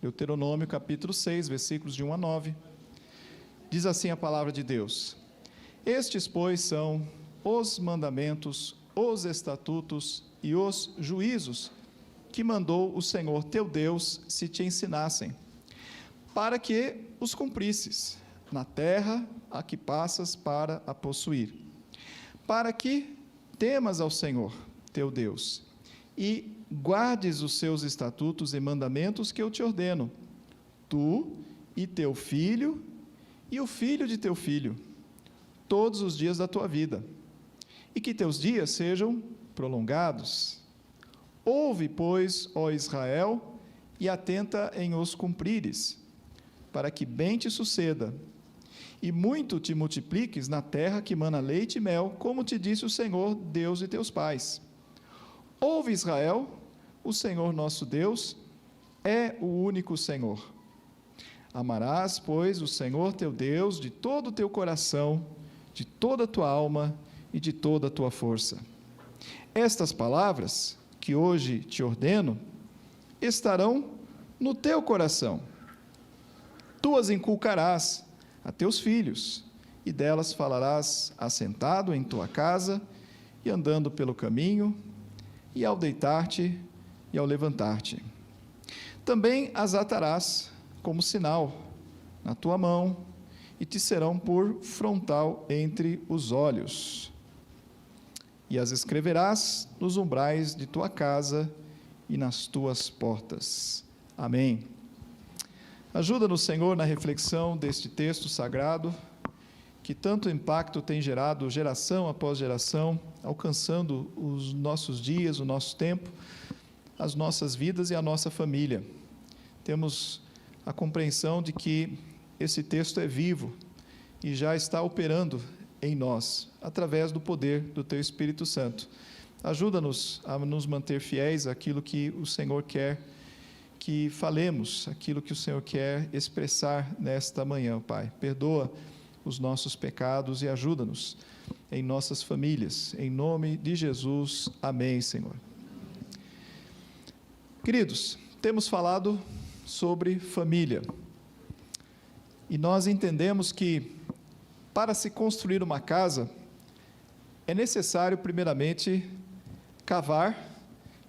Deuteronômio capítulo 6, versículos de 1 a 9. Diz assim a palavra de Deus: Estes, pois, são os mandamentos, os estatutos e os juízos que mandou o Senhor teu Deus se te ensinassem, para que os cumprisses na terra a que passas para a possuir, para que temas ao Senhor teu Deus e guardes os seus estatutos e mandamentos que eu te ordeno, tu e teu filho e o filho de teu filho, todos os dias da tua vida, e que teus dias sejam prolongados. Ouve, pois, ó Israel, e atenta em os cumprires, para que bem te suceda, e muito te multipliques na terra que mana leite e mel, como te disse o Senhor, Deus de teus pais. Ouve, Israel, o Senhor nosso Deus é o único Senhor. Amarás, pois, o Senhor teu Deus de todo o teu coração, de toda a tua alma e de toda a tua força. Estas palavras que hoje te ordeno estarão no teu coração. Tu as inculcarás a teus filhos, e delas falarás assentado em tua casa, e andando pelo caminho, e ao deitar-te e ao levantar-te. Também as atarás como sinal na tua mão, e te serão por frontal entre os olhos. E as escreverás nos umbrais de tua casa e nas tuas portas. Amém. Ajuda-nos, Senhor, na reflexão deste texto sagrado, que tanto impacto tem gerado geração após geração, alcançando os nossos dias, o nosso tempo, as nossas vidas e a nossa família. Temos a compreensão de que esse texto é vivo e já está operando em nós, através do poder do Teu Espírito Santo. Ajuda-nos a nos manter fiéis àquilo que o Senhor quer que falemos, aquilo que o Senhor quer expressar nesta manhã, Pai. Perdoa os nossos pecados e ajuda-nos em nossas famílias. Em nome de Jesus, amém, Senhor. Queridos, temos falado sobre família. E nós entendemos que, para se construir uma casa, é necessário, primeiramente, cavar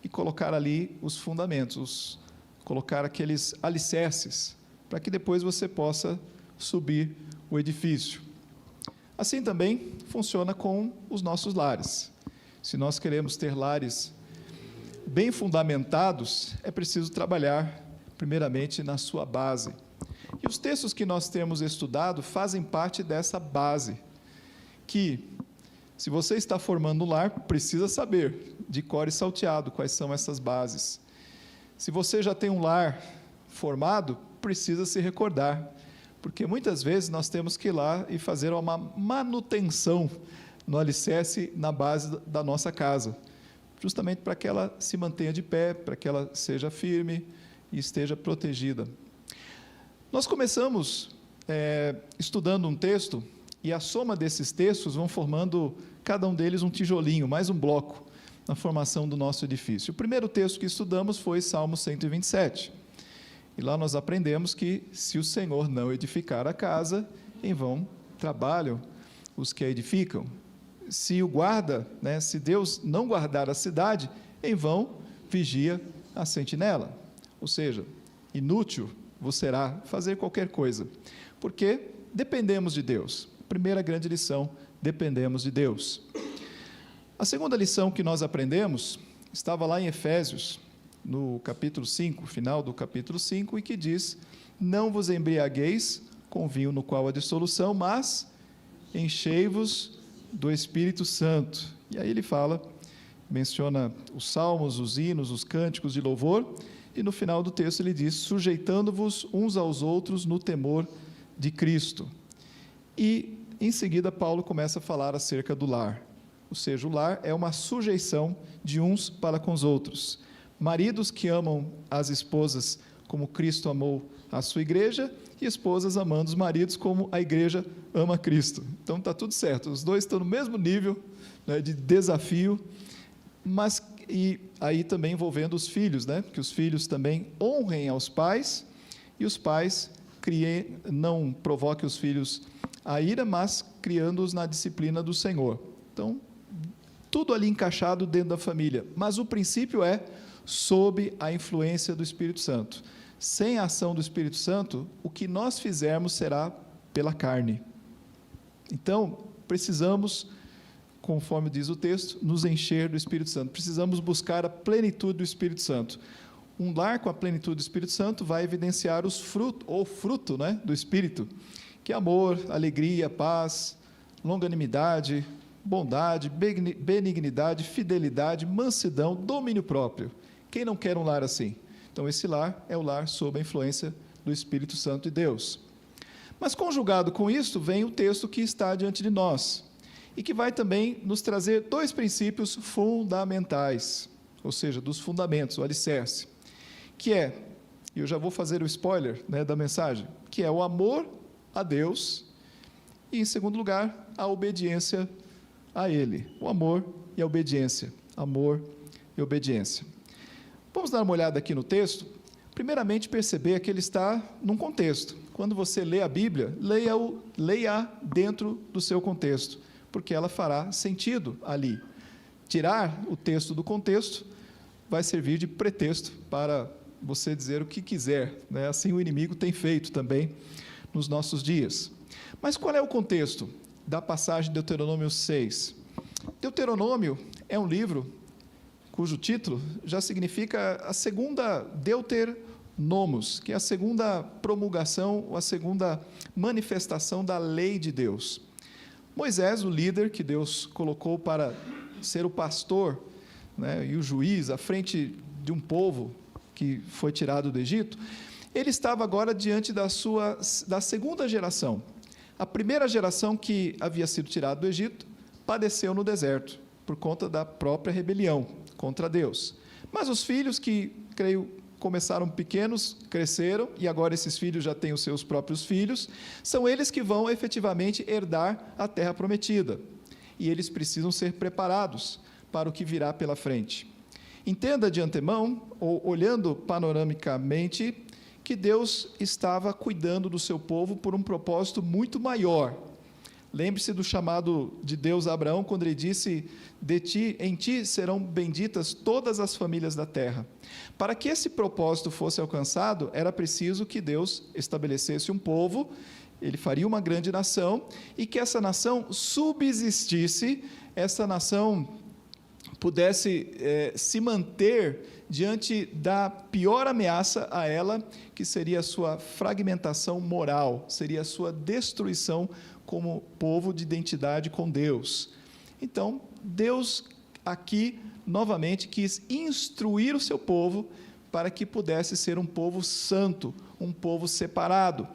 e colocar ali os fundamentos, colocar aqueles alicerces, para que depois você possa subir o edifício. Assim também funciona com os nossos lares. Se nós queremos ter lares bem fundamentados, é preciso trabalhar, primeiramente, na sua base. E os textos que nós temos estudado fazem parte dessa base, que, se você está formando um lar, precisa saber, de cor e salteado, quais são essas bases. Se você já tem um lar formado, precisa se recordar, porque muitas vezes nós temos que ir lá e fazer uma manutenção no alicerce, na base da nossa casa, justamente para que ela se mantenha de pé, para que ela seja firme e esteja protegida. Nós começamos estudando um texto, e a soma desses textos vão formando, cada um deles, um tijolinho, mais um bloco, na formação do nosso edifício. O primeiro texto que estudamos foi Salmo 127. E lá nós aprendemos que, se o Senhor não edificar a casa, em vão trabalham os que a edificam. Se o guarda, se Deus não guardar a cidade, em vão vigia a sentinela. Ou seja, inútil vos será fazer qualquer coisa, porque dependemos de Deus. Primeira grande lição, dependemos de Deus. A segunda lição que nós aprendemos estava lá em Efésios, no capítulo 5, final do capítulo 5, e que diz: não vos embriagueis com vinho no qual há dissolução, mas enchei-vos do Espírito Santo. E aí ele menciona os salmos, os hinos, os cânticos de louvor, e no final do texto ele diz: sujeitando-vos uns aos outros no temor de Cristo. E em seguida Paulo começa a falar acerca do lar. Ou seja, o lar é uma sujeição de uns para com os outros. Maridos que amam as esposas como Cristo amou a sua igreja, e esposas amando os maridos como a igreja ama Cristo. Então está tudo certo, os dois estão no mesmo nível, de desafio, mas e aí também envolvendo os filhos, que os filhos também honrem aos pais, e os pais não provoquem os filhos à ira, mas criando-os na disciplina do Senhor. Então, tudo ali encaixado dentro da família, mas o princípio é sob a influência do Espírito Santo. Sem a ação do Espírito Santo, o que nós fizermos será pela carne. Então, precisamos, conforme diz o texto, nos encher do Espírito Santo. Precisamos buscar a plenitude do Espírito Santo. Um lar com a plenitude do Espírito Santo vai evidenciar os frutos, ou fruto, né, do Espírito, que é amor, alegria, paz, longanimidade, bondade, benignidade, fidelidade, mansidão, domínio próprio. Quem não quer um lar assim? Então, esse lar é o lar sob a influência do Espírito Santo de Deus. Mas, conjugado com isso, vem o texto que está diante de nós, e que vai também nos trazer dois princípios fundamentais, ou seja, dos fundamentos, o alicerce, que é, e eu já vou fazer o spoiler, né, da mensagem, que é o amor a Deus e, em segundo lugar, a obediência a Ele. O amor e a obediência. Amor e obediência. Vamos dar uma olhada aqui no texto. Primeiramente, perceber que ele está num contexto. Quando você lê a Bíblia, leia dentro do seu contexto, porque ela fará sentido ali. Tirar o texto do contexto vai servir de pretexto para você dizer o que quiser, né? Assim o inimigo tem feito também nos nossos dias. Mas qual é o contexto da passagem de Deuteronômio 6? Deuteronômio é um livro cujo título já significa a segunda Deuteronomos, que é a segunda promulgação, ou a segunda manifestação da lei de Deus. Moisés, o líder que Deus colocou para ser o pastor, né, e o juiz à frente de um povo que foi tirado do Egito, ele estava agora diante da segunda geração. A primeira geração que havia sido tirada do Egito padeceu no deserto, por conta da própria rebelião contra Deus. Mas os filhos que, creio, começaram pequenos, cresceram, e agora esses filhos já têm os seus próprios filhos, são eles que vão efetivamente herdar a terra prometida. E eles precisam ser preparados para o que virá pela frente. Entenda de antemão, ou olhando panoramicamente, que Deus estava cuidando do seu povo por um propósito muito maior. Lembre-se do chamado de Deus a Abraão, quando ele disse, em ti serão benditas todas as famílias da terra. Para que esse propósito fosse alcançado, era preciso que Deus estabelecesse um povo, ele faria uma grande nação, e que essa nação subsistisse, essa nação pudesse se manter diante da pior ameaça a ela, que seria a sua fragmentação moral, seria a sua destruição como povo de identidade com Deus. Então, Deus aqui, novamente, quis instruir o seu povo para que pudesse ser um povo santo, um povo separado.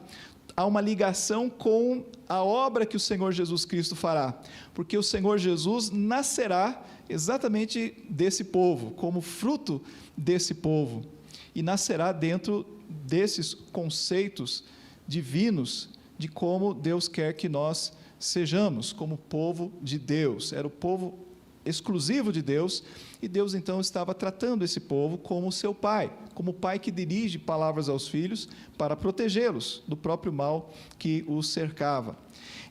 Há uma ligação com a obra que o Senhor Jesus Cristo fará, porque o Senhor Jesus nascerá exatamente desse povo, como fruto desse povo, e nascerá dentro desses conceitos divinos de como Deus quer que nós sejamos, como povo de Deus. Era o povo exclusivo de Deus, e Deus então estava tratando esse povo como seu pai, como pai que dirige palavras aos filhos para protegê-los do próprio mal que os cercava.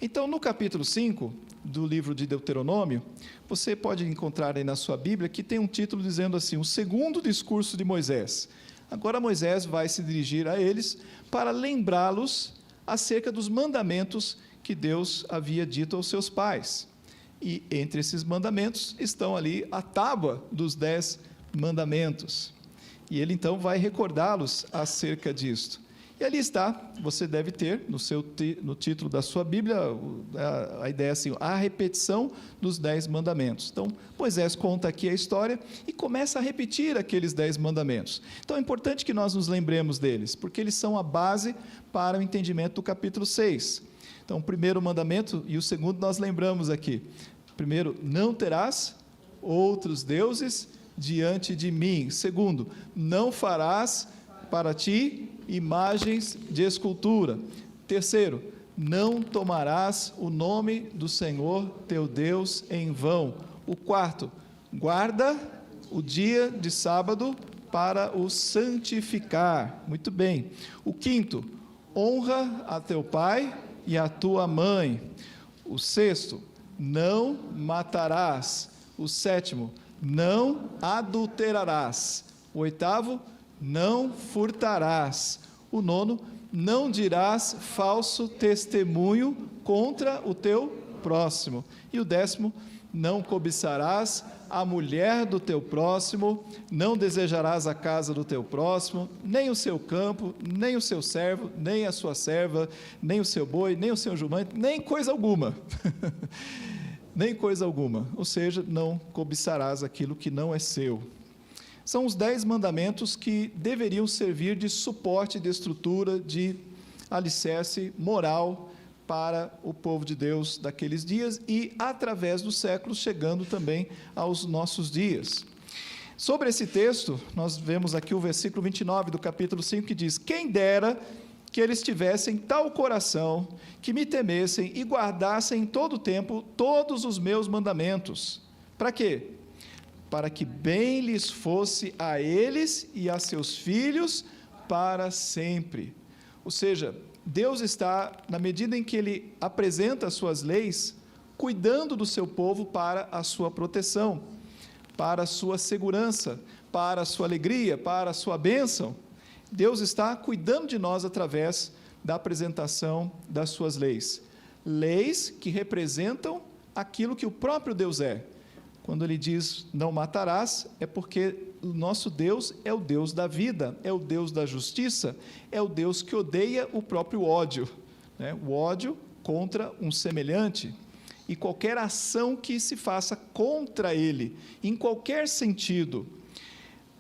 Então, no capítulo 5 do livro de Deuteronômio, você pode encontrar aí na sua Bíblia que tem um título dizendo assim, o segundo discurso de Moisés. Agora Moisés vai se dirigir a eles para lembrá-los acerca dos mandamentos que Deus havia dito aos seus pais. E entre esses mandamentos estão ali a tábua dos 10 mandamentos. E ele então vai recordá-los acerca disto. E ali está, você deve ter no título da sua Bíblia, a ideia assim, a repetição dos 10 mandamentos. Então, Moisés conta aqui a história e começa a repetir aqueles 10 mandamentos. Então, é importante que nós nos lembremos deles, porque eles são a base para o entendimento do capítulo 6. Então, o primeiro mandamento e o segundo nós lembramos aqui. Primeiro, não terás outros deuses diante de mim. Segundo, não farás para ti imagens de escultura. Terceiro, não tomarás o nome do Senhor teu Deus em vão. O quarto, guarda o dia de sábado para o santificar. Muito bem. O quinto, honra a teu pai e a tua mãe. O sexto, não matarás. O sétimo, não adulterarás. O oitavo, não furtarás. O nono, não dirás falso testemunho contra o teu próximo. E o décimo, não cobiçarás a mulher do teu próximo, não desejarás a casa do teu próximo, nem o seu campo, nem o seu servo, nem a sua serva, nem o seu boi, nem o seu jumento, nem coisa alguma. Nem coisa alguma. Ou seja, não cobiçarás aquilo que não é seu. São os 10 mandamentos que deveriam servir de suporte, de estrutura, de alicerce moral para o povo de Deus daqueles dias e, através dos séculos, chegando também aos nossos dias. Sobre esse texto, nós vemos aqui o versículo 29 do capítulo 5, que diz: quem dera que eles tivessem tal coração, que me temessem e guardassem em todo o tempo todos os meus mandamentos. Para quê? Para que bem lhes fosse a eles e a seus filhos para sempre. Ou seja, Deus está, na medida em que Ele apresenta as suas leis, cuidando do seu povo para a sua proteção, para a sua segurança, para a sua alegria, para a sua bênção. Deus está cuidando de nós através da apresentação das suas leis. Leis que representam aquilo que o próprio Deus é. Quando Ele diz, não matarás, é porque o nosso Deus é o Deus da vida, é o Deus da justiça, é o Deus que odeia o próprio ódio, né? O ódio contra um semelhante, e qualquer ação que se faça contra Ele, em qualquer sentido.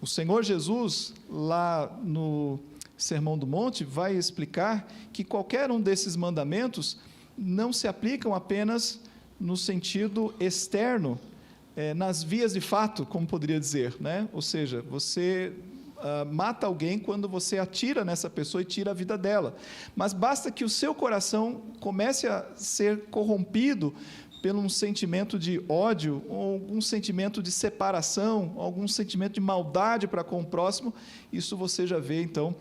O Senhor Jesus, lá no Sermão do Monte, vai explicar que qualquer um desses mandamentos não se aplicam apenas no sentido externo, nas vias de fato, como poderia dizer, né? Ou seja, você mata alguém quando você atira nessa pessoa e tira a vida dela, mas basta que o seu coração comece a ser corrompido pelo um sentimento de ódio, ou algum sentimento de separação, algum sentimento de maldade para com o próximo, isso você já vê, então,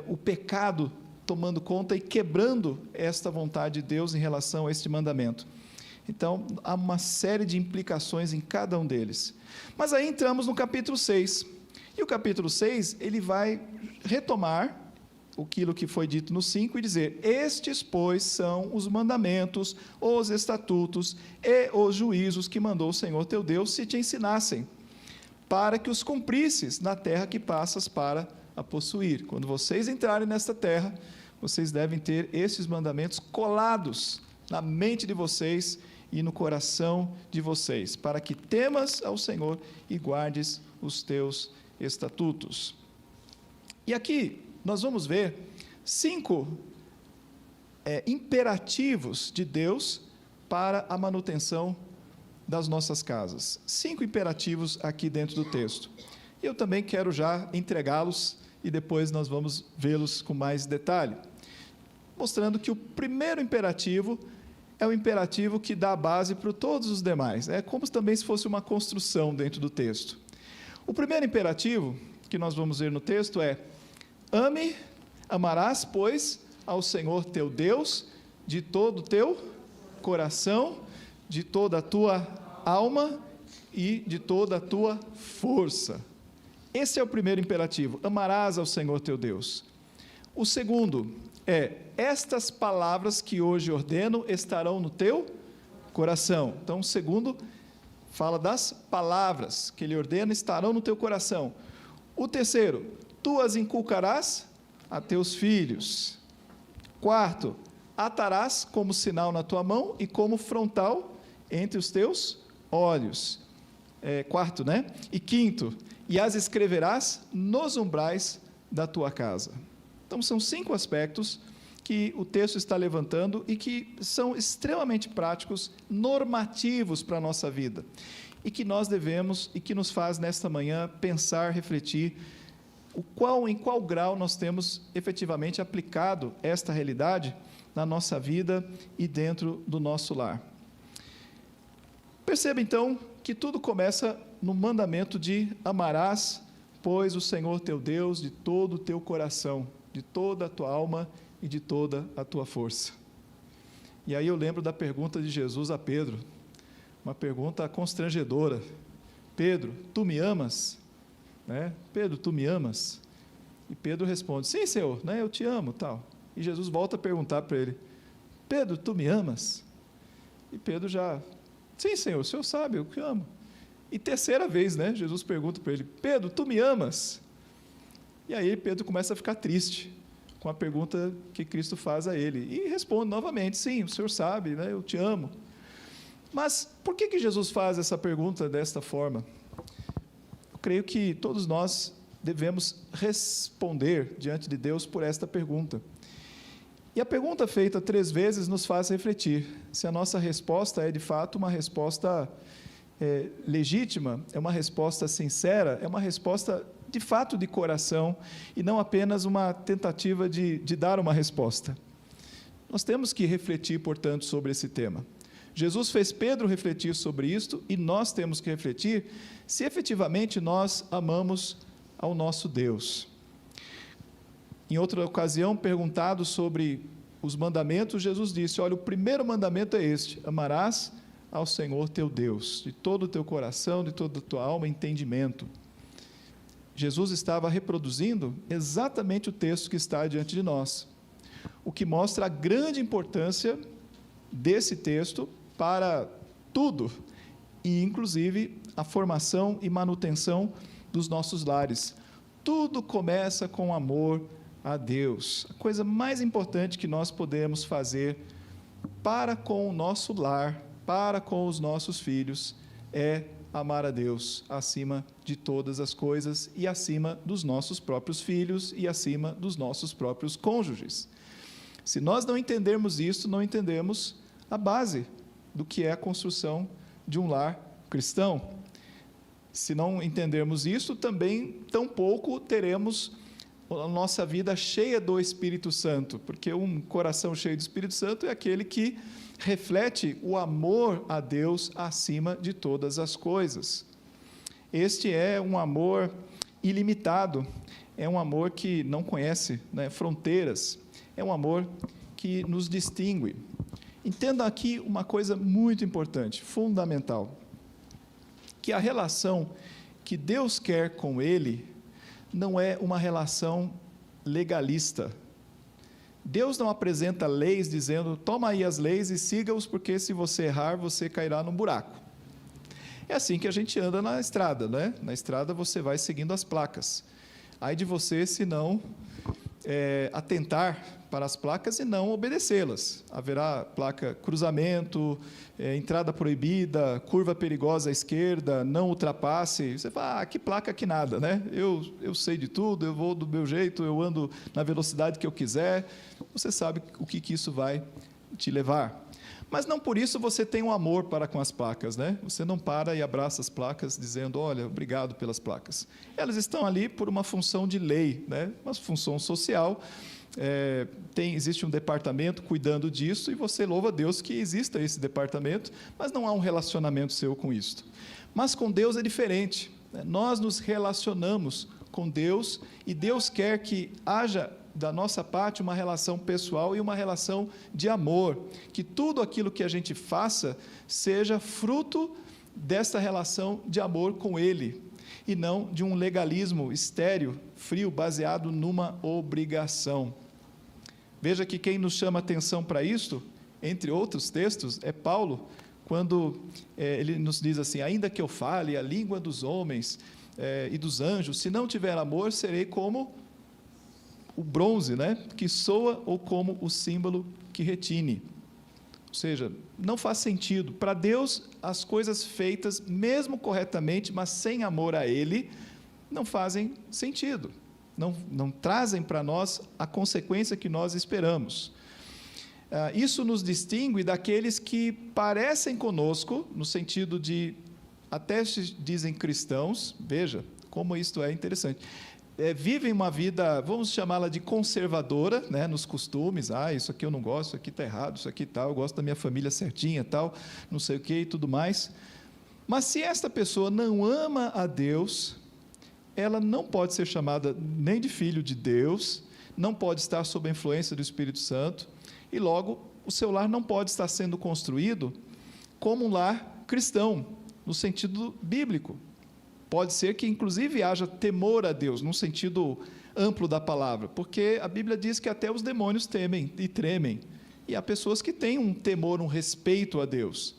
o pecado tomando conta e quebrando esta vontade de Deus em relação a este mandamento. Então, há uma série de implicações em cada um deles. Mas aí entramos no capítulo 6. E o capítulo 6, ele vai retomar aquilo que foi dito no 5 e dizer: estes, pois, são os mandamentos, os estatutos e os juízos que mandou o Senhor teu Deus se te ensinassem, para que os cumprisses na terra que passas para a possuir. Quando vocês entrarem nesta terra, vocês devem ter esses mandamentos colados na mente de vocês e no coração de vocês, para que temas ao Senhor e guardes os teus estatutos. E aqui nós vamos ver 5 imperativos de Deus para a manutenção das nossas casas. 5 imperativos aqui dentro do texto. Eu também quero já entregá-los e depois nós vamos vê-los com mais detalhe, mostrando que o primeiro imperativo é o imperativo que dá a base para todos os demais. É como também se fosse uma construção dentro do texto. O primeiro imperativo que nós vamos ver no texto é: amarás, pois, ao Senhor teu Deus de todo o teu coração, de toda a tua alma e de toda a tua força. Esse é o primeiro imperativo: amarás ao Senhor teu Deus. O segundo é: estas palavras que hoje ordeno estarão no teu coração. Então, o segundo fala das palavras que ele ordena estarão no teu coração. O terceiro: tu as inculcarás a teus filhos. Quarto: atarás como sinal na tua mão e como frontal entre os teus olhos. Quarto, né? E quinto: e as escreverás nos umbrais da tua casa. Então, são 5 aspectos que o texto está levantando e que são extremamente práticos, normativos para a nossa vida, e que nós devemos, e que nos faz, nesta manhã, pensar, refletir, em qual grau nós temos efetivamente aplicado esta realidade na nossa vida e dentro do nosso lar. Perceba, então, que tudo começa no mandamento de amarás, pois, o Senhor teu Deus de todo o teu coração, de toda a tua alma e de toda a tua força. E aí eu lembro da pergunta de Jesus a Pedro, uma pergunta constrangedora: Pedro, tu me amas? Né? Pedro, tu me amas? E Pedro responde: sim, Senhor, né? Eu te amo, tal. E Jesus volta a perguntar para ele: Pedro, tu me amas? E Pedro já: sim, Senhor, o Senhor sabe, eu te amo. E terceira vez, né? Jesus pergunta para ele: Pedro, tu me amas? E aí Pedro começa a ficar triste com a pergunta que Cristo faz a ele, e responde novamente: sim, o Senhor sabe, né? Eu te amo. Mas por que Jesus faz essa pergunta desta forma? Eu creio que todos nós devemos responder diante de Deus por esta pergunta. E a pergunta feita 3 vezes nos faz refletir se a nossa resposta é de fato uma resposta legítima, é uma resposta sincera, é uma resposta de fato de coração e não apenas uma tentativa de dar uma resposta. Nós temos que refletir, portanto, sobre esse tema. Jesus fez Pedro refletir sobre isto e nós temos que refletir se efetivamente nós amamos ao nosso Deus. Em outra ocasião, perguntado sobre os mandamentos, Jesus disse: olha, o primeiro mandamento é este: amarás ao Senhor teu Deus, de todo o teu coração, de toda a tua alma e entendimento. Jesus estava reproduzindo exatamente o texto que está diante de nós, o que mostra a grande importância desse texto para tudo, e inclusive a formação e manutenção dos nossos lares. Tudo começa com amor a Deus. A coisa mais importante que nós podemos fazer para com o nosso lar, para com os nossos filhos, é amar a Deus acima de todas as coisas e acima dos nossos próprios filhos e acima dos nossos próprios cônjuges. Se nós não entendermos isso, não entendemos a base do que é a construção de um lar cristão. Se não entendermos isso, também tampouco teremos a nossa vida cheia do Espírito Santo, porque um coração cheio do Espírito Santo é aquele que reflete o amor a Deus acima de todas as coisas. Este é um amor ilimitado, é um amor que não conhece, né, fronteiras, é um amor que nos distingue. Entenda aqui uma coisa muito importante, fundamental, que a relação que Deus quer com Ele não é uma relação legalista. Deus não apresenta leis dizendo: toma aí as leis e siga-os, porque se você errar, você cairá num buraco. É assim que a gente anda na estrada, né? Na estrada você vai seguindo as placas. Ai de você se não atentar para as placas e não obedecê-las. Haverá placa cruzamento, entrada proibida, curva perigosa à esquerda, não ultrapasse. Você fala: que placa que nada, né? Eu sei de tudo, eu vou do meu jeito, eu ando na velocidade que eu quiser. Você sabe o que isso vai te levar. Mas não por isso você tem um amor para com as placas, né? Você não para e abraça as placas dizendo: olha, obrigado pelas placas. Elas estão ali por uma função de lei, né? Uma função social. Existe um departamento cuidando disso e você louva a Deus que exista esse departamento, mas não há um relacionamento seu com isso. Mas com Deus é diferente, né? Nós nos relacionamos com Deus e Deus quer que haja da nossa parte uma relação pessoal e uma relação de amor, que tudo aquilo que a gente faça seja fruto desta relação de amor com Ele, e não de um legalismo estéril, frio, baseado numa obrigação. Veja que quem nos chama atenção para isto, entre outros textos, é Paulo, quando ele nos diz assim: ainda que eu fale a língua dos homens e dos anjos, se não tiver amor, serei como o bronze, né, que soa, ou como o símbolo que retine. Ou seja, não faz sentido. Para Deus, as coisas feitas, mesmo corretamente, mas sem amor a Ele, não fazem sentido. Não trazem para nós a consequência que nós esperamos. Isso nos distingue daqueles que parecem conosco, no sentido de, até se dizem cristãos, veja como isto é interessante, vivem uma vida, vamos chamá-la de conservadora, né, nos costumes. Isso aqui eu não gosto, isso aqui está errado, isso aqui tal, eu gosto da minha família certinha, tal, não sei o que e tudo mais. Mas se esta pessoa não ama a Deus, ela não pode ser chamada nem de filho de Deus, não pode estar sob a influência do Espírito Santo, e logo o seu lar não pode estar sendo construído como um lar cristão, no sentido bíblico. Pode ser que, inclusive, haja temor a Deus, no sentido amplo da palavra, porque a Bíblia diz que até os demônios temem e tremem, e há pessoas que têm um temor, um respeito a Deus.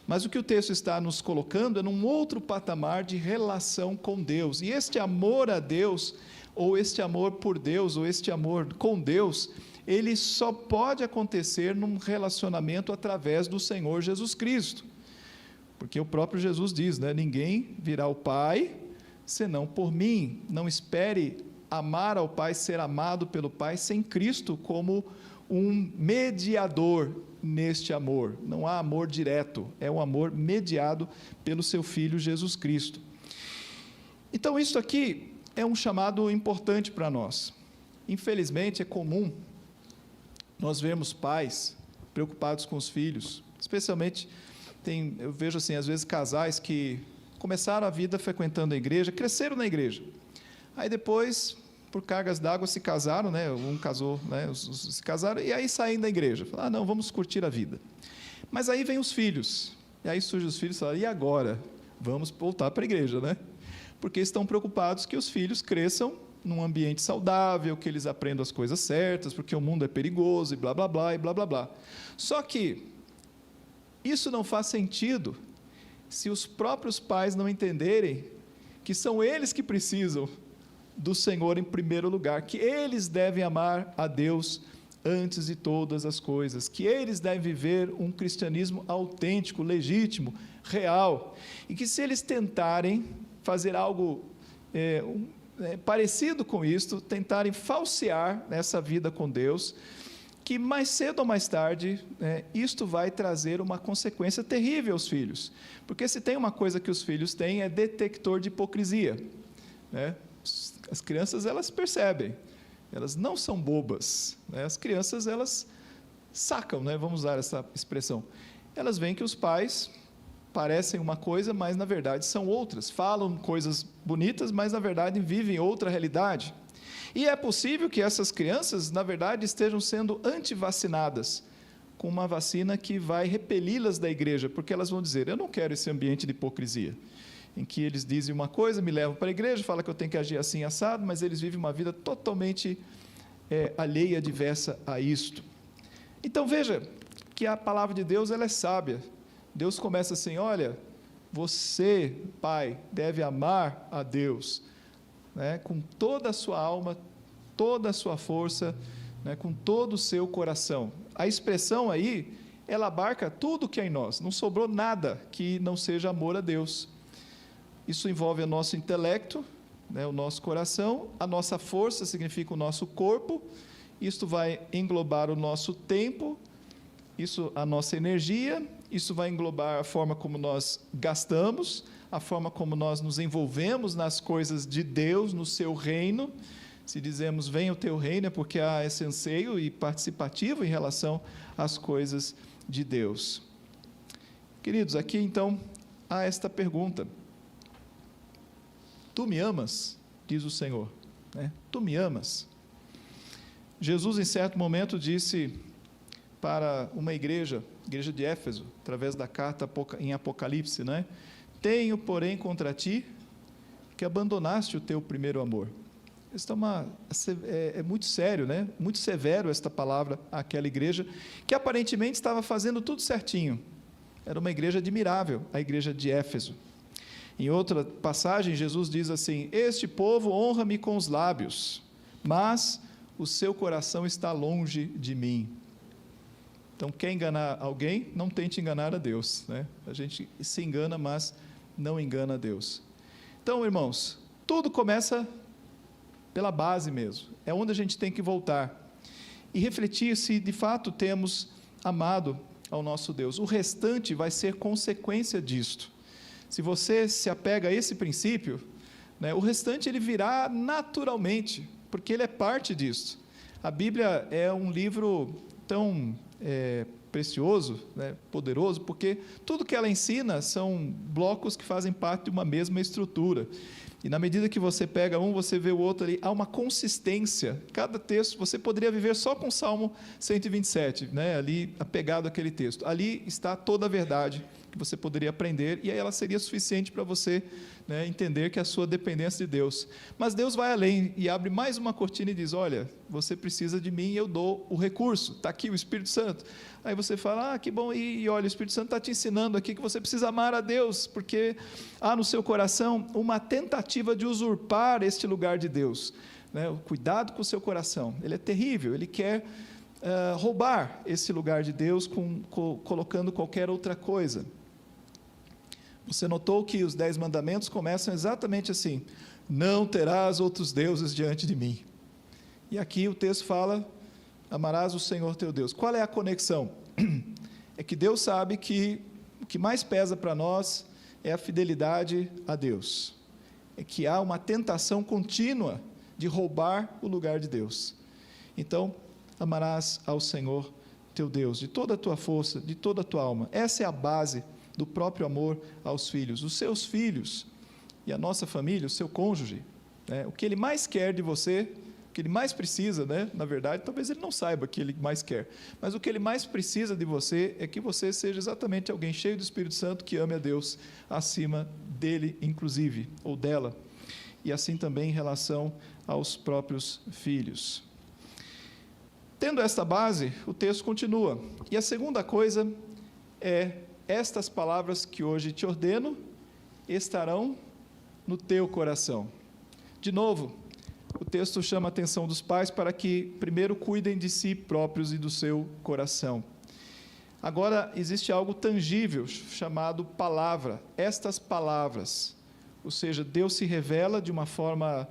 Mas o que o texto está nos colocando é num outro patamar de relação com Deus, e este amor a Deus, ou este amor por Deus, ou este amor com Deus, ele só pode acontecer num relacionamento através do Senhor Jesus Cristo. Porque o próprio Jesus diz, né? Ninguém virá ao Pai, senão por mim. Não espere amar ao Pai, ser amado pelo Pai, sem Cristo como um mediador neste amor. Não há amor direto, é um amor mediado pelo seu Filho Jesus Cristo. Então, isso aqui é um chamado importante para nós. Infelizmente, é comum nós vermos pais preocupados com os filhos, especialmente... eu vejo assim, às vezes, casais que começaram a vida frequentando a igreja, cresceram na igreja. Aí depois, por cargas d'água, se casaram, né? Um casou, né? Se casaram, e aí saem da igreja. Falaram, não, vamos curtir a vida. Mas aí vem os filhos. E aí surgem os filhos e falam, e agora? Vamos voltar para a igreja, né? Porque estão preocupados que os filhos cresçam num ambiente saudável, que eles aprendam as coisas certas, porque o mundo é perigoso, e blá, blá, blá, e blá, blá, blá. Só que isso não faz sentido se os próprios pais não entenderem que são eles que precisam do Senhor em primeiro lugar, que eles devem amar a Deus antes de todas as coisas, que eles devem viver um cristianismo autêntico, legítimo, real, e que se eles tentarem fazer algo parecido com isto, tentarem falsear essa vida com Deus, que mais cedo ou mais tarde, isto vai trazer uma consequência terrível aos filhos. Porque se tem uma coisa que os filhos têm, é detector de hipocrisia. Né? As crianças, elas percebem, elas não são bobas. Né? As crianças, elas sacam, né? Vamos usar essa expressão. Elas veem que os pais parecem uma coisa, mas na verdade são outras. Falam coisas bonitas, mas na verdade vivem outra realidade. E é possível que essas crianças, na verdade, estejam sendo antivacinadas, com uma vacina que vai repeli-las da igreja, porque elas vão dizer, eu não quero esse ambiente de hipocrisia, em que eles dizem uma coisa, me levam para a igreja, falam que eu tenho que agir assim, assado, mas eles vivem uma vida totalmente alheia, diversa a isto. Então, veja que a palavra de Deus, ela é sábia. Deus começa assim, olha, você, pai, deve amar a Deus, né, com toda a sua alma, toda a sua força, né, com todo o seu coração. A expressão aí, ela abarca tudo que é em nós, não sobrou nada que não seja amor a Deus. Isso envolve o nosso intelecto, né, o nosso coração, a nossa força significa o nosso corpo, isto vai englobar o nosso tempo, isso a nossa energia, isso vai englobar a forma como nós gastamos, a forma como nós nos envolvemos nas coisas de Deus, no seu reino. Se dizemos, venha o teu reino, é porque há esse anseio e participativo em relação às coisas de Deus. Queridos, aqui então, há esta pergunta. Tu me amas? Diz o Senhor. Né? Tu me amas? Jesus, em certo momento, disse para uma igreja de Éfeso, através da carta em Apocalipse, né? Tenho, porém, contra ti, que abandonaste o teu primeiro amor. Isso é muito sério, né? Muito severo esta palavra àquela igreja, que aparentemente estava fazendo tudo certinho. Era uma igreja admirável, a igreja de Éfeso. Em outra passagem, Jesus diz assim, este povo honra-me com os lábios, mas o seu coração está longe de mim. Então, quer enganar alguém, não tente enganar a Deus. Né? A gente se engana, mas não engana a Deus. Então, irmãos, tudo começa pela base mesmo. É onde a gente tem que voltar. E refletir se, de fato, temos amado ao nosso Deus. O restante vai ser consequência disto. Se você se apega a esse princípio, né, o restante ele virá naturalmente, porque ele é parte disso. A Bíblia é um livro tão precioso, né, poderoso, porque tudo que ela ensina são blocos que fazem parte de uma mesma estrutura. E na medida que você pega um, você vê o outro ali, há uma consistência. Cada texto, você poderia viver só com o Salmo 127, né? Ali apegado àquele texto. Ali está toda a verdade que você poderia aprender, e aí ela seria suficiente para você, né, entender que a sua dependência de Deus. Mas Deus vai além e abre mais uma cortina e diz: olha, você precisa de mim, eu dou o recurso, está aqui o Espírito Santo. Aí você fala: que bom, e olha, o Espírito Santo está te ensinando aqui que você precisa amar a Deus, porque há no seu coração uma tentativa de usurpar este lugar de Deus, né? Cuidado com o seu coração, ele é terrível, ele quer roubar esse lugar de Deus colocando qualquer outra coisa. Você notou que os 10 mandamentos começam exatamente assim: não terás outros deuses diante de mim. E aqui o texto fala: amarás o Senhor teu Deus. Qual é a conexão? É que Deus sabe que o que mais pesa para nós é a fidelidade a Deus. É que há uma tentação contínua de roubar o lugar de Deus. Então, amarás ao Senhor teu Deus de toda a tua força, de toda a tua alma. Essa é a base do próprio amor aos filhos. Os seus filhos e a nossa família, o seu cônjuge, né? O que ele mais quer de você, o que ele mais precisa, né? Na verdade, talvez ele não saiba o que ele mais quer, mas o que ele mais precisa de você é que você seja exatamente alguém cheio do Espírito Santo, que ame a Deus acima dele, inclusive, ou dela, e assim também em relação aos próprios filhos. Tendo esta base, o texto continua. E a segunda coisa é: estas palavras que hoje te ordeno estarão no teu coração. De novo, o texto chama a atenção dos pais para que primeiro cuidem de si próprios e do seu coração. Agora, existe algo tangível chamado palavra. Estas palavras, ou seja, Deus se revela de uma forma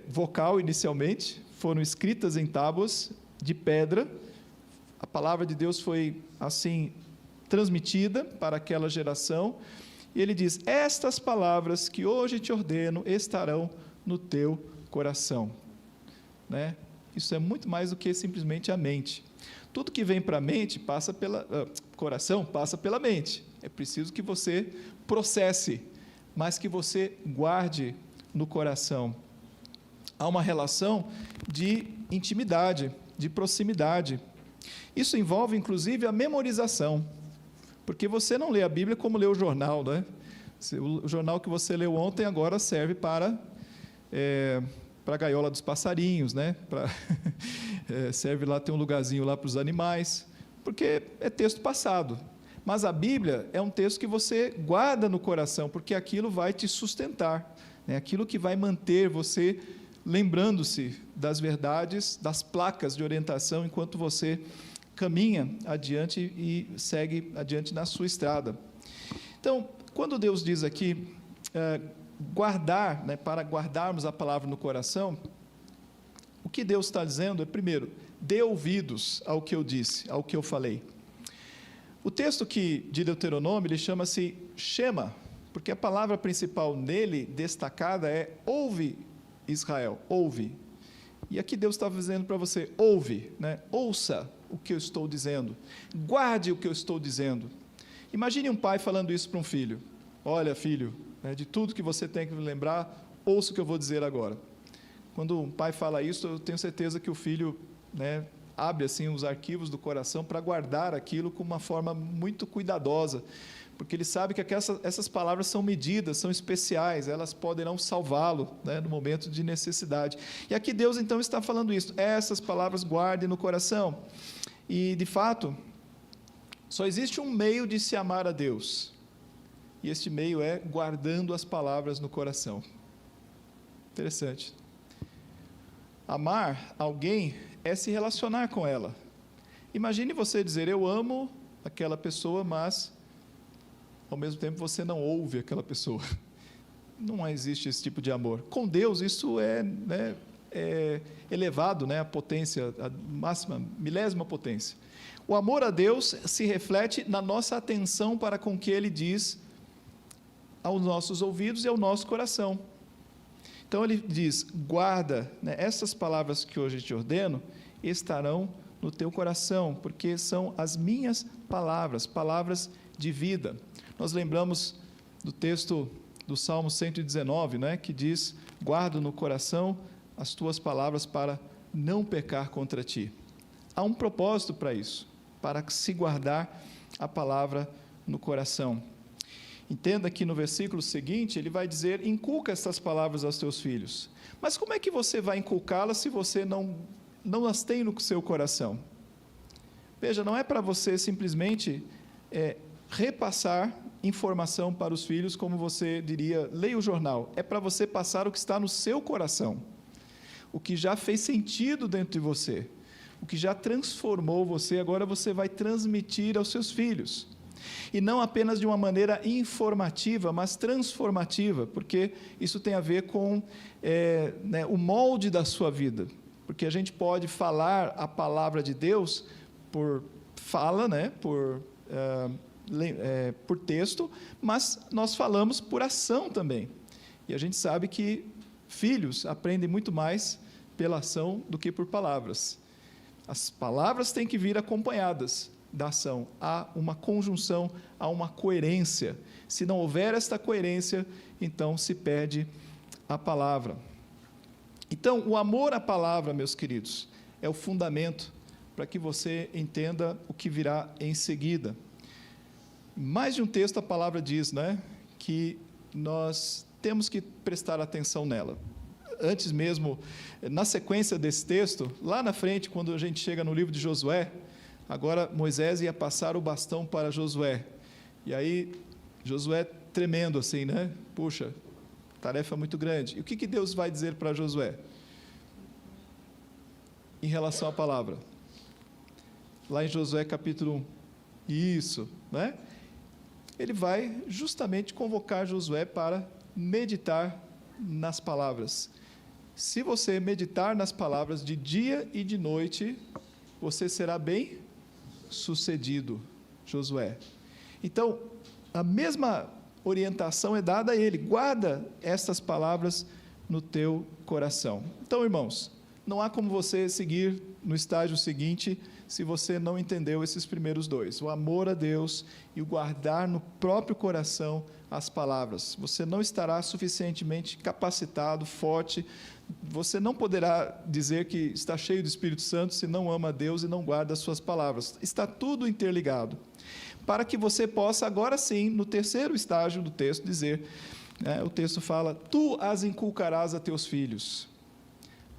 vocal inicialmente, foram escritas em tábuas de pedra. A palavra de Deus foi assim transmitida para aquela geração, e ele diz: estas palavras que hoje te ordeno estarão no teu coração, né? Isso é muito mais do que simplesmente a mente. Tudo que vem para a mente passa coração passa pela mente. É preciso que você processe, mas que você guarde no coração. Há uma relação de intimidade, de proximidade. Isso envolve, inclusive, a memorização, porque você não lê a Bíblia como lê o jornal, né? O jornal que você leu ontem agora serve para a gaiola dos passarinhos, né? Serve lá, tem um lugarzinho lá para os animais, porque é texto passado. Mas a Bíblia é um texto que você guarda no coração, porque aquilo vai te sustentar, né? Aquilo que vai manter você lembrando-se das verdades, das placas de orientação, enquanto você caminha adiante e segue adiante na sua estrada. Então, quando Deus diz aqui, guardar, né, para guardarmos a palavra no coração, o que Deus está dizendo é, primeiro, dê ouvidos ao que eu disse, ao que eu falei. O texto de Deuteronômio, ele chama-se Shema, porque a palavra principal nele, destacada, é ouve, Israel, ouve. E aqui Deus está dizendo para você: ouve, né? Ouça o que eu estou dizendo, guarde o que eu estou dizendo. Imagine um pai falando isso para um filho: olha, filho, né, de tudo que você tem que lembrar, ouça o que eu vou dizer agora. Quando um pai fala isso, eu tenho certeza que o filho, né, abre assim os arquivos do coração para guardar aquilo com uma forma muito cuidadosa, porque ele sabe que essas palavras são medidas, são especiais, elas poderão salvá-lo, né, no momento de necessidade. E aqui Deus então está falando isso: essas palavras guarde no coração. E de fato, só existe um meio de se amar a Deus, e este meio é guardando as palavras no coração. Interessante. Amar alguém é se relacionar com ela. Imagine você dizer: eu amo aquela pessoa, mas ao mesmo tempo você não ouve aquela pessoa. Não existe esse tipo de amor. Com Deus isso é elevado, né, a potência, a máxima, milésima potência. O amor a Deus se reflete na nossa atenção para com o que Ele diz aos nossos ouvidos e ao nosso coração. Então ele diz: guarda, né, essas palavras que hoje te ordeno estarão no teu coração, porque são as minhas palavras, palavras de vida. Nós lembramos do texto do Salmo 119, né, que diz: guardo no coração as tuas palavras para não pecar contra ti. Há um propósito para isso, para se guardar a palavra no coração. Entenda que no versículo seguinte, ele vai dizer: inculca estas palavras aos teus filhos. Mas como é que você vai inculcá-las se você não as tem no seu coração? Veja, não é para você simplesmente repassar informação para os filhos, como você diria, leia o jornal. É para você passar o que está no seu coração, o que já fez sentido dentro de você, o que já transformou você, agora você vai transmitir aos seus filhos. E não apenas de uma maneira informativa, mas transformativa, porque isso tem a ver com o molde da sua vida. Porque a gente pode falar a palavra de Deus por fala, por texto, mas nós falamos por ação também. E a gente sabe que filhos aprendem muito mais pela ação do que por palavras. As palavras têm que vir acompanhadas da ação. Há uma conjunção, há uma coerência. Se não houver esta coerência, então se perde a palavra. Então, o amor à palavra, meus queridos, é o fundamento para que você entenda o que virá em seguida. Mais de um texto a palavra diz, que nós temos que prestar atenção nela. Antes mesmo, na sequência desse texto, lá na frente, quando a gente chega no livro de Josué, agora Moisés ia passar o bastão para Josué. E aí, Josué tremendo assim, Puxa, tarefa muito grande. E o que Deus vai dizer para Josué? Em relação à palavra. Lá em Josué capítulo 1. Isso, Ele vai justamente convocar Josué para meditar nas palavras. Se você meditar nas palavras de dia e de noite, você será bem sucedido, Josué. Então, a mesma orientação é dada a ele: guarda estas palavras no teu coração. Então, irmãos, não há como você seguir no estágio seguinte se você não entendeu esses primeiros dois: o amor a Deus e o guardar no próprio coração as palavras. Você não estará suficientemente capacitado, forte, você não poderá dizer que está cheio do Espírito Santo se não ama a Deus e não guarda as suas palavras. Está tudo interligado. Para que você possa, agora sim, no terceiro estágio do texto, dizer, o texto fala: tu as inculcarás a teus filhos.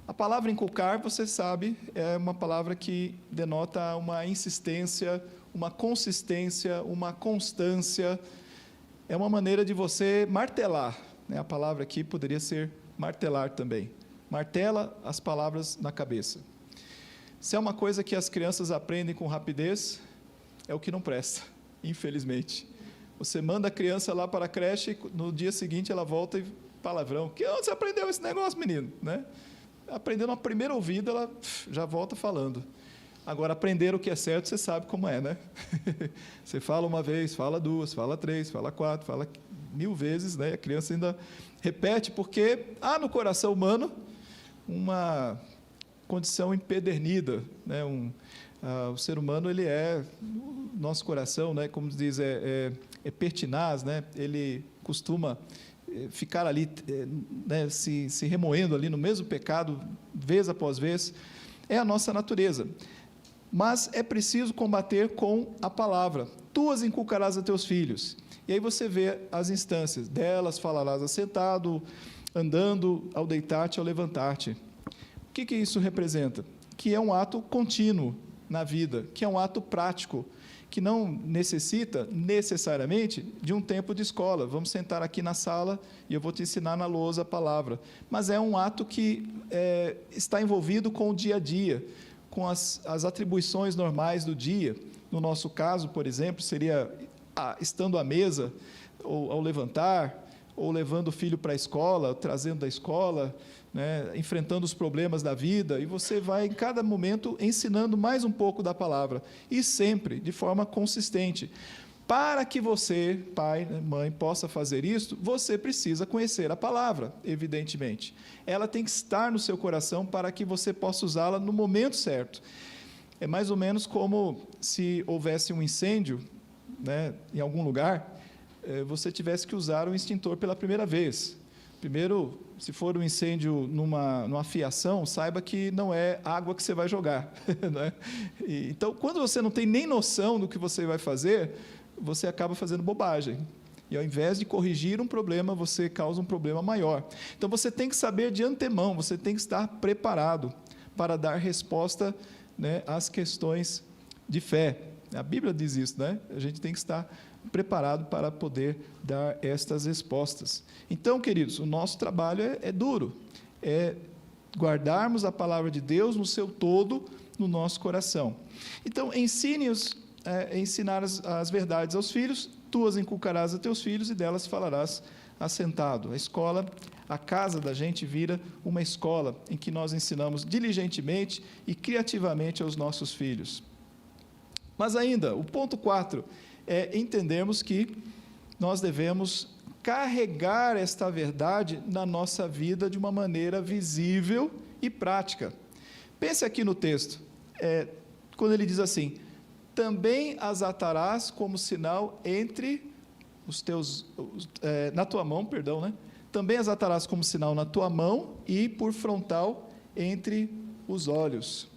A palavra inculcar, você sabe, é uma palavra que denota uma insistência, uma consistência, uma constância. É uma maneira de você martelar. A palavra aqui poderia ser martelar também. Martela as palavras na cabeça. Se é uma coisa que as crianças aprendem com rapidez, é o que não presta, infelizmente. Você manda a criança lá para a creche, no dia seguinte ela volta e palavrão. Onde você aprendeu esse negócio, menino? Aprendeu na primeira ouvida, ela já volta falando. Agora, aprender o que é certo, você sabe como é, Você fala uma vez, fala duas, fala três, fala quatro, fala 1000 vezes, A criança ainda repete, porque há no coração humano uma condição empedernida, o ser humano, ele nosso coração, como diz, é pertinaz, ele costuma ficar ali, se remoendo ali no mesmo pecado, vez após vez. É a nossa natureza. Mas é preciso combater com a palavra. Tu as inculcarás a teus filhos. E aí você vê as instâncias. Delas falarás assentado, andando, ao deitar-te, ao levantar-te. O que isso representa? Que é um ato contínuo na vida, que é um ato prático, que não necessita necessariamente de um tempo de escola. Vamos sentar aqui na sala e eu vou te ensinar na lousa a palavra. Mas é um ato que está envolvido com o dia a dia, com as atribuições normais do dia. No nosso caso, por exemplo, seria estando à mesa, ou ao levantar, ou levando o filho para a escola, trazendo da escola, enfrentando os problemas da vida, e você vai, em cada momento, ensinando mais um pouco da palavra, e sempre de forma consistente. Para que você, pai, mãe, possa fazer isso, você precisa conhecer a palavra, evidentemente. Ela tem que estar no seu coração para que você possa usá-la no momento certo. É mais ou menos como se houvesse um incêndio, em algum lugar, você tivesse que usar o extintor pela primeira vez. Primeiro, se for um incêndio numa fiação, saiba que não é água que você vai jogar. Né? Então, quando você não tem nem noção do que você vai fazer, você acaba fazendo bobagem. E ao invés de corrigir um problema, você causa um problema maior. Então, você tem que saber de antemão, você tem que estar preparado para dar resposta, né, às questões de fé. A Bíblia diz isso, né? A gente tem que estar preparado para poder dar estas respostas. Então, queridos, o nosso trabalho é duro, é guardarmos a palavra de Deus no seu todo, no nosso coração. Então, ensinar as verdades aos filhos, tu as inculcarás a teus filhos e delas falarás assentado. A escola, a casa da gente vira uma escola em que nós ensinamos diligentemente e criativamente aos nossos filhos. Mas ainda, o ponto 4 é entendermos que nós devemos carregar esta verdade na nossa vida de uma maneira visível e prática. Pense aqui no texto, quando ele diz assim: também as atarás como sinal entre os teus, na tua mão, perdão, né? Também as atarás como sinal na tua mão e por frontal entre os olhos.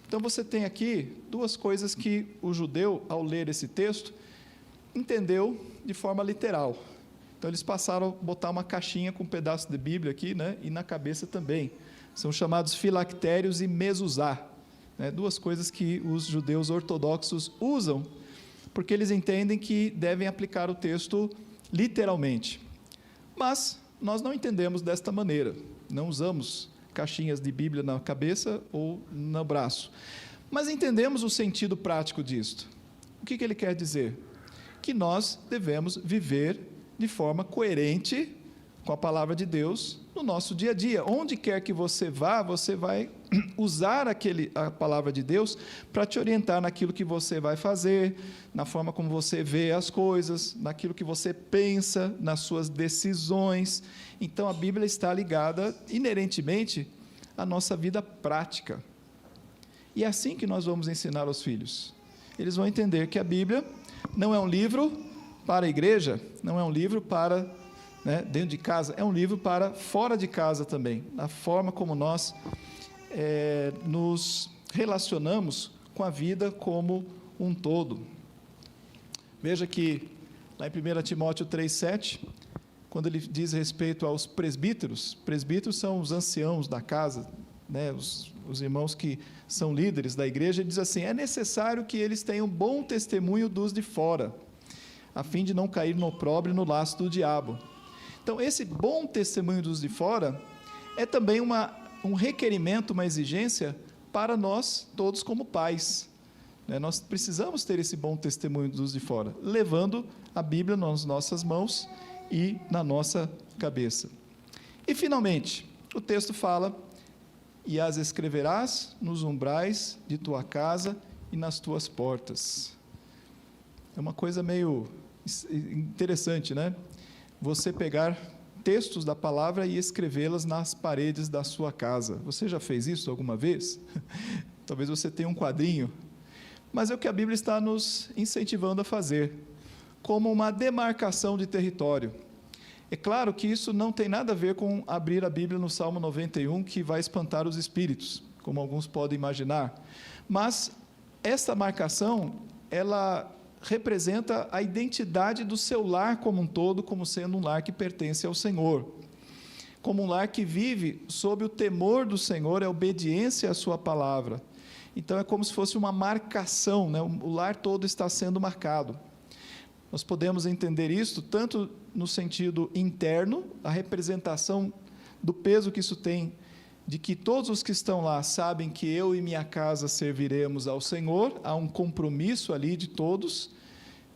Então, você tem aqui duas coisas que o judeu, ao ler esse texto, entendeu de forma literal. Então, eles passaram a botar uma caixinha com um pedaço de Bíblia aqui, né? E na cabeça também. São chamados filactérios e mezuzá. Duas coisas que os judeus ortodoxos usam, porque eles entendem que devem aplicar o texto literalmente. Mas nós não entendemos desta maneira, não usamos caixinhas de Bíblia na cabeça ou no braço, mas entendemos o sentido prático disto. O que ele quer dizer? Que nós devemos viver de forma coerente com a palavra de Deus no nosso dia a dia. Onde quer que você vá, você vai usar a palavra de Deus para te orientar naquilo que você vai fazer, na forma como você vê as coisas, naquilo que você pensa, nas suas decisões. Então, a Bíblia está ligada inerentemente à nossa vida prática. E é assim que nós vamos ensinar aos filhos. Eles vão entender que a Bíblia não é um livro para a igreja, não é um livro para dentro de casa, é um livro para fora de casa também, na forma como nós nos relacionamos com a vida como um todo. Veja que lá em 1 Timóteo 3,7, quando ele diz respeito aos presbíteros são os anciãos da casa, os irmãos que são líderes da igreja, ele diz assim: é necessário que eles tenham bom testemunho dos de fora, a fim de não cair no opróbrio e no laço do diabo. Então, esse bom testemunho dos de fora é também um requerimento, uma exigência para nós todos como pais. Nós precisamos ter esse bom testemunho dos de fora, levando a Bíblia nas nossas mãos e na nossa cabeça. E, finalmente, o texto fala: e as escreverás nos umbrais de tua casa e nas tuas portas. É uma coisa meio interessante, né? Você pegar textos da palavra e escrevê-las nas paredes da sua casa. Você já fez isso alguma vez? Talvez você tenha um quadrinho. Mas é o que a Bíblia está nos incentivando a fazer, como uma demarcação de território. É claro que isso não tem nada a ver com abrir a Bíblia no Salmo 91, que vai espantar os espíritos, como alguns podem imaginar. Mas esta marcação, ela representa a identidade do seu lar como um todo, como sendo um lar que pertence ao Senhor, como um lar que vive sob o temor do Senhor, é obediência à sua palavra. Então, é como se fosse uma marcação, o lar todo está sendo marcado. Nós podemos entender isso tanto no sentido interno, a representação do peso que isso tem, de que todos os que estão lá sabem que eu e minha casa serviremos ao Senhor, há um compromisso ali de todos,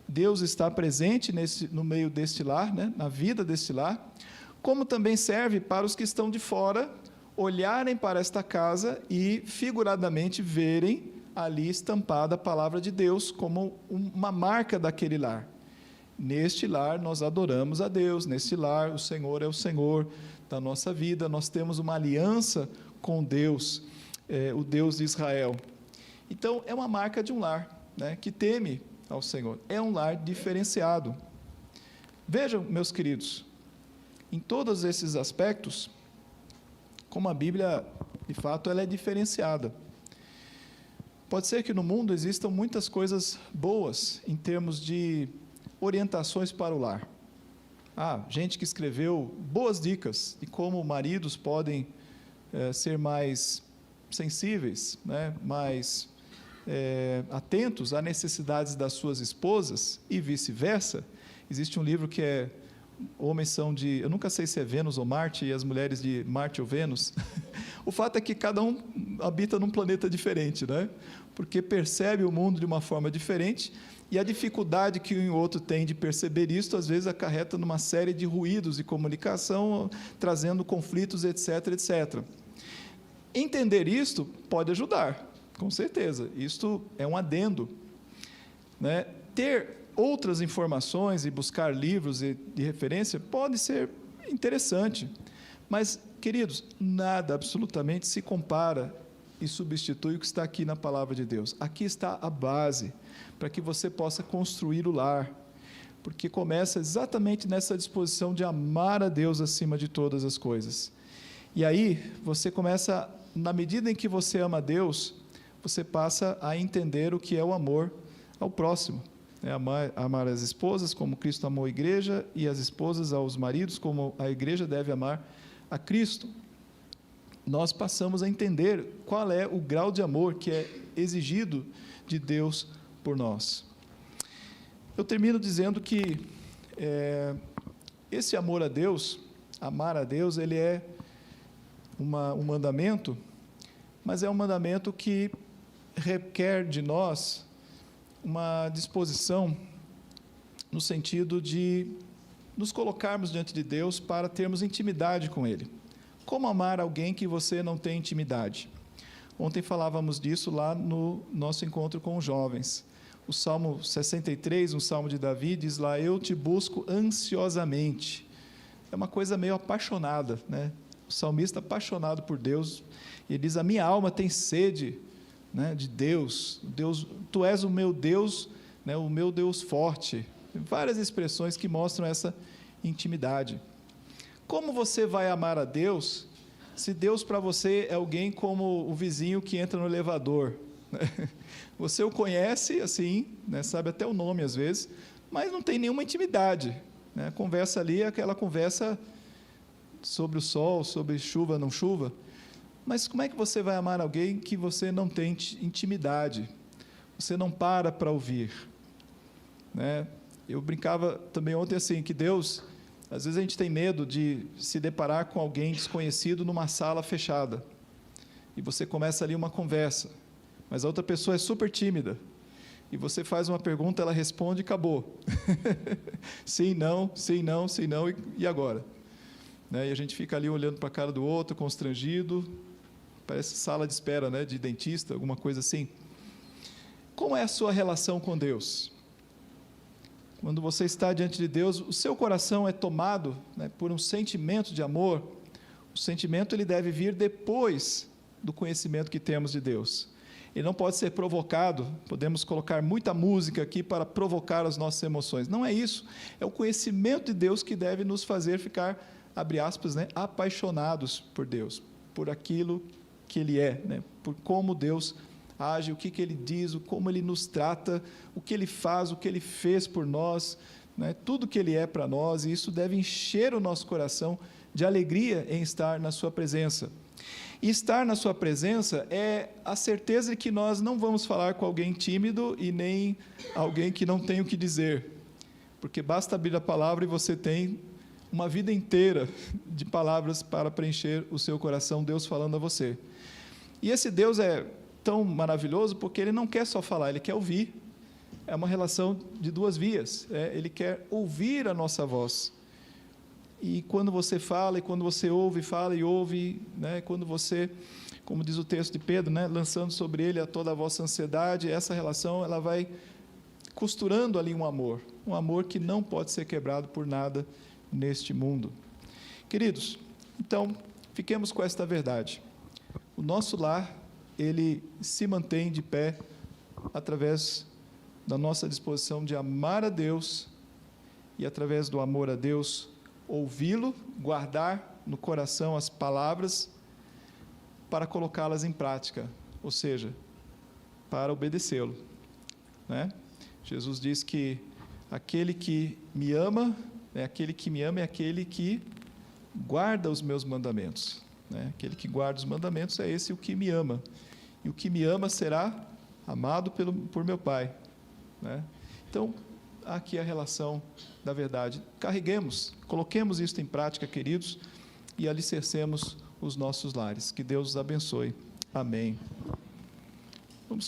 Deus está presente no meio deste lar, na vida deste lar, como também serve para os que estão de fora, olharem para esta casa e figuradamente verem ali estampada a palavra de Deus como uma marca daquele lar. Neste lar nós adoramos a Deus, neste lar o Senhor é o Senhor da nossa vida, nós temos uma aliança com Deus, o Deus de Israel. Então, é uma marca de um lar, que teme ao Senhor, é um lar diferenciado. Vejam, meus queridos, em todos esses aspectos, como a Bíblia, de fato, ela é diferenciada. Pode ser que no mundo existam muitas coisas boas em termos de orientações para o lar. Gente que escreveu boas dicas de como maridos podem ser mais sensíveis, né, mais atentos às necessidades das suas esposas e vice-versa. Existe um livro que é Homens são de... Eu nunca sei se é Vênus ou Marte, e as mulheres de Marte ou Vênus. O fato é que cada um habita num planeta diferente, né? Porque percebe o mundo de uma forma diferente, e a dificuldade que um e outro tem de perceber isso, às vezes acarreta numa série de ruídos de comunicação, trazendo conflitos, etc., etc. Entender isto pode ajudar, com certeza. Isto é um adendo, né? Ter outras informações e buscar livros de referência pode ser interessante, mas, queridos, nada absolutamente se compara e substitui o que está aqui na palavra de Deus. Aqui está a base para que você possa construir o lar, porque começa exatamente nessa disposição de amar a Deus acima de todas as coisas. E aí, você começa, na medida em que você ama a Deus, você passa a entender o que é o amor ao próximo. Amar as esposas como Cristo amou a igreja, e as esposas aos maridos como a igreja deve amar a Cristo. Nós passamos a entender qual é o grau de amor que é exigido de Deus por nós. Eu termino dizendo que esse amor a Deus, amar a Deus, ele é um mandamento, mas é um mandamento que requer de nós uma disposição no sentido de nos colocarmos diante de Deus para termos intimidade com Ele. Como amar alguém que você não tem intimidade? Ontem falávamos disso lá no nosso encontro com os jovens. O Salmo 63, um Salmo de Davi, diz lá: eu te busco ansiosamente. É uma coisa meio apaixonada, né? O salmista apaixonado por Deus, ele diz: a minha alma tem sede, né, de Deus. Deus, tu és o meu Deus, né, o meu Deus forte. Várias expressões que mostram essa intimidade. Como você vai amar a Deus se Deus para você é alguém como o vizinho que entra no elevador? Você o conhece assim, né, sabe até o nome às vezes, mas não tem nenhuma intimidade, né? A conversa ali é aquela conversa sobre o sol, sobre chuva, não chuva. Mas como é que você vai amar alguém que você não tem intimidade? Você não para ouvir, né? Eu brincava também ontem assim, que Deus, às vezes a gente tem medo de se deparar com alguém desconhecido numa sala fechada, e você começa ali uma conversa, mas a outra pessoa é super tímida, e você faz uma pergunta, ela responde e acabou. Sim, não, sim, não, sim, não, e agora? Né? E a gente fica ali olhando para a cara do outro, constrangido, parece sala de espera, né, de dentista, alguma coisa assim. Como é a sua relação com Deus? Quando você está diante de Deus, o seu coração é tomado, né, por um sentimento de amor. O sentimento ele deve vir depois do conhecimento que temos de Deus. Ele não pode ser provocado. Podemos colocar muita música aqui para provocar as nossas emoções. Não é isso. É o conhecimento de Deus que deve nos fazer ficar, abre aspas, né, apaixonados por Deus, por aquilo que Ele é, né, por como Deus age, o que Ele diz, como Ele nos trata, o que Ele faz, o que Ele fez por nós, né, tudo que Ele é para nós, e isso deve encher o nosso coração de alegria em estar na sua presença. E estar na sua presença é a certeza de que nós não vamos falar com alguém tímido e nem alguém que não tem o que dizer, porque basta abrir a palavra e você tem uma vida inteira de palavras para preencher o seu coração, Deus falando a você. E esse Deus é tão maravilhoso porque Ele não quer só falar, Ele quer ouvir. É uma relação de duas vias, Ele quer ouvir a nossa voz. E quando você fala, e quando você ouve, fala e ouve, né, quando você, como diz o texto de Pedro, né, lançando sobre Ele a toda a vossa ansiedade, essa relação ela vai costurando ali um amor que não pode ser quebrado por nada neste mundo. Queridos, então, fiquemos com esta verdade. O nosso lar, ele se mantém de pé através da nossa disposição de amar a Deus e, através do amor a Deus, ouvi-lo, guardar no coração as palavras para colocá-las em prática, ou seja, para obedecê-lo, né? Jesus diz que aquele que me ama, é aquele que guarda os meus mandamentos, né? Aquele que guarda os mandamentos é esse o que me ama, e o que me ama será amado por meu Pai, né? Então, aqui a relação da verdade. Carreguemos, coloquemos isso em prática, queridos, e alicercemos os nossos lares. Que Deus os abençoe. Amém.